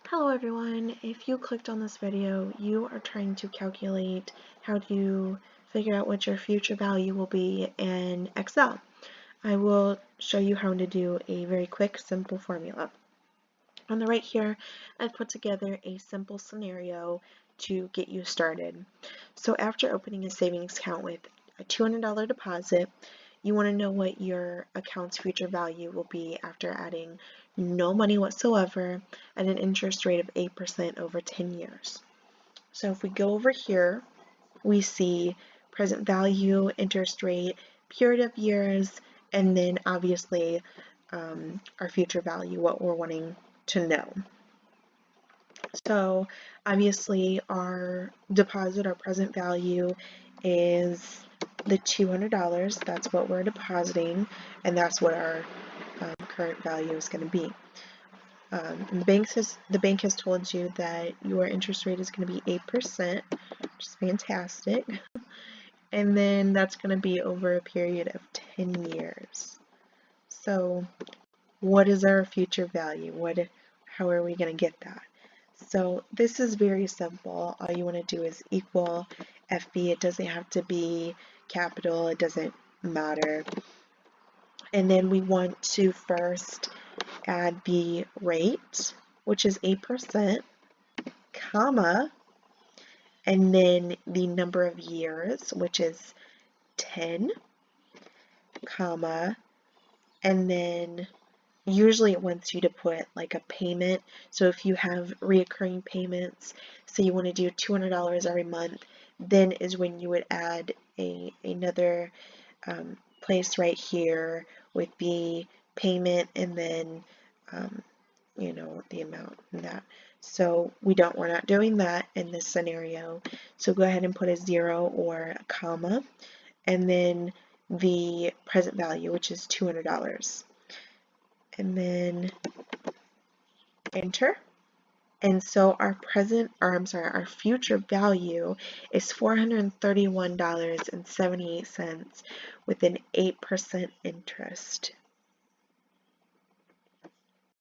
Hello everyone, if you clicked on this video, you are trying to calculate how to figure out what your future value will be in Excel. I will show you how to do a very quick, simple formula. On the right here, I've put together a simple scenario to get you started. So after opening a savings account with a $200 deposit, you want to know what your account's future value will be after adding no money whatsoever at an interest rate of 8% over 10 years. So if we go over here, we see present value, interest rate, period of years, and then obviously our future value, what we're wanting to know. So obviously our deposit, our present value is the $200. That's what we're depositing, and that's what our current value is going to be. The bank has told you that your interest rate is going to be 8%, which is fantastic. And then that's going to be over a period of 10 years. So what is our future value? How are we going to get that? So this is very simple. All you want to do is equal FB. It doesn't have to be capital. It doesn't matter. And then we want to first add the rate, which is 8%, comma, and then the number of years, which is 10, comma, and then usually it wants you to put like a payment. So if you have reoccurring payments, say you want to do $200 every month, then is when you would add another place right here with the payment and then the amount and that. So we're not doing that in this scenario. So go ahead and put a 0 or a comma, and then the present value, which is $200. And then enter. And so our future value is $431.78 with an 8% interest.